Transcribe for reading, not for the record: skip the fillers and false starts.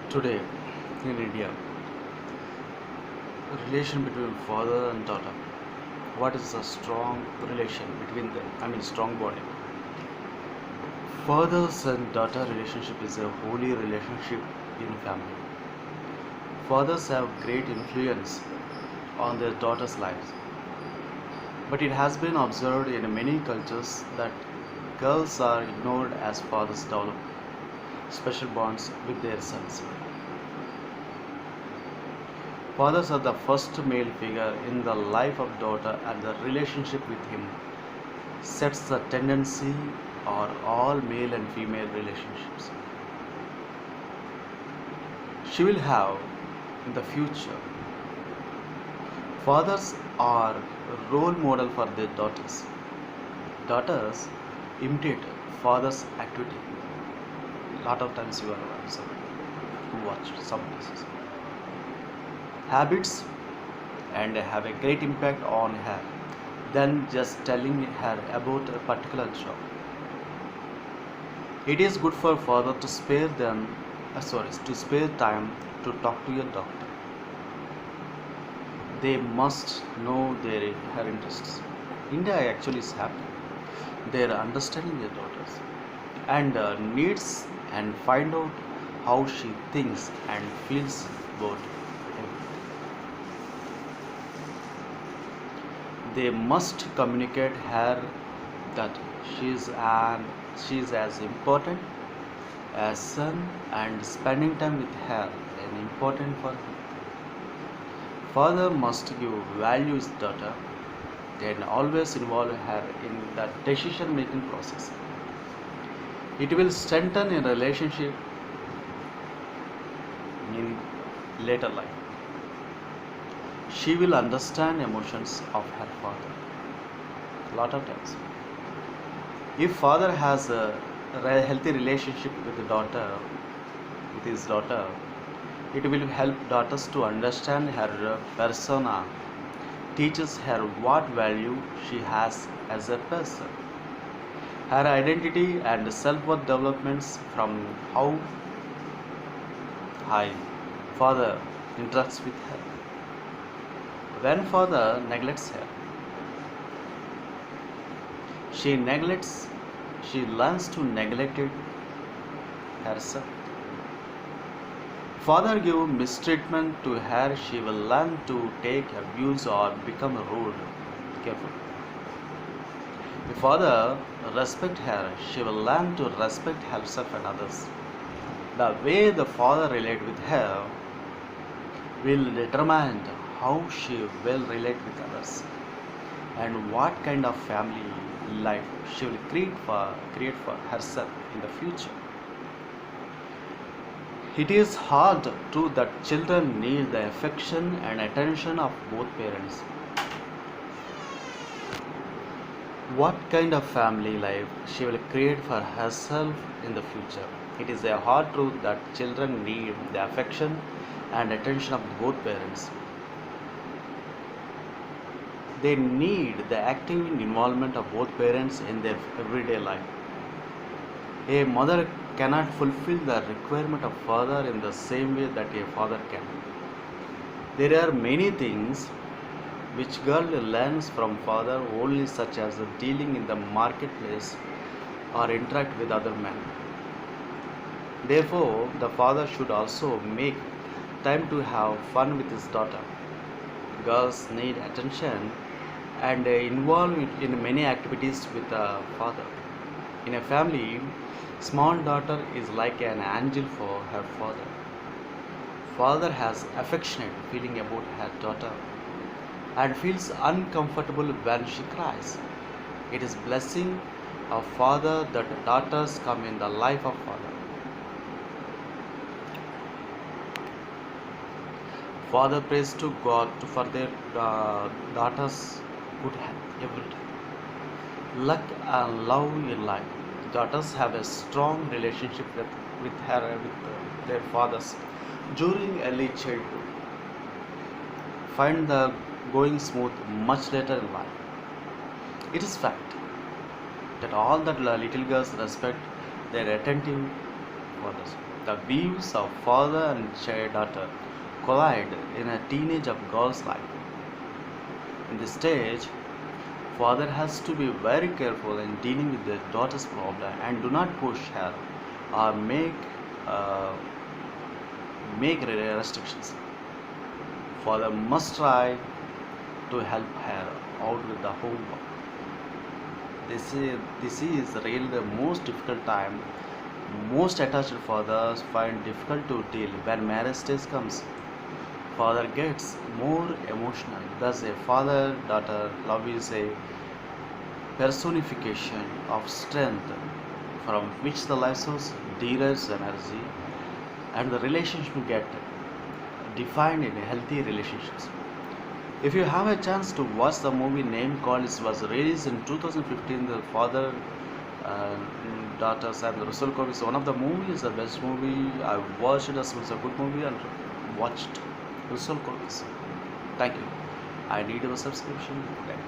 Today in India, relation between father and daughter. What is a strong relation between them? Strong bonding. Father's and daughter relationship is a holy relationship in family. Fathers have great influence on their daughters' lives, but it has been observed in many cultures that girls are ignored as fathers develop special bonds with their sons. Fathers are the first male figure in the life of daughter, and the relationship with him sets the tendency or all male and female relationships she will have in the future. Fathers are role model for their daughters. Daughters imitate fathers' activity. Lot of times you are observing who watch some cases. Habits and have a great impact on her than just telling her about a particular job. It is good for father to spare time to talk to your daughter. They must know her interests. India actually is happy. They are understanding their daughters and needs and find out how she thinks and feels about everything. They must communicate her that she is as important as son, and spending time with her is important for him. Father must give value his daughter and always involve her in the decision making process. It will strengthen a relationship in later life. She will understand emotions of her father. Lot of times, if father has a healthy relationship with his daughter, it will help daughters to understand her persona, teaches her what value she has as a person, her identity and self-worth developments from how high father interacts with her. When father neglects her, she learns to neglect it herself. Father give mistreatment to her, she will learn to take abuse or become rude. Careful. If father respect her, she will learn to respect herself and others. The way the father relate with her will determine how she will relate with others and what kind of family life she will create for herself in the future. It is hard true that children need the affection and attention of both parents. What kind of family life she will create for herself in the future? It is a hard truth that children need the affection and attention of both parents. They need the active involvement of both parents in their everyday life. A mother cannot fulfill the requirement of father in the same way that a father can. There are many things which girl learns from father only, such as dealing in the marketplace or interact with other men. Therefore, the father should also make time to have fun with his daughter. Girls need attention and involved in many activities with the father. In a family, small daughter is like an angel for her father. Father has affectionate feeling about her daughter and feels uncomfortable when she cries. It is blessing of father that daughters come in the life of father. Father prays to God for their daughters' good health every day. Luck and love in life. Daughters have a strong relationship with their fathers during early childhood. Find the going smooth much later in life. It is fact that all the little girls respect their attentive fathers. The views of father and daughter collide in a teenage of girl's life. In this stage, father has to be very careful in dealing with the daughter's problem and do not push her or uh, make restrictions. Father must try to help her out with the homework. This is really the most difficult time. Most attached fathers find difficult to deal when marriage stage comes. Father gets more emotional. Thus, a father-daughter love is a personification of strength from which the life source derives energy, and the relationship get defined in healthy relationships. If you have a chance to watch the movie Name Call, it was released in 2015. The father daughters and Russell Crowe is one of the movies, the best movie I watched. It was a good movie and watched Russell Crowe. Thank you. I need your subscription today.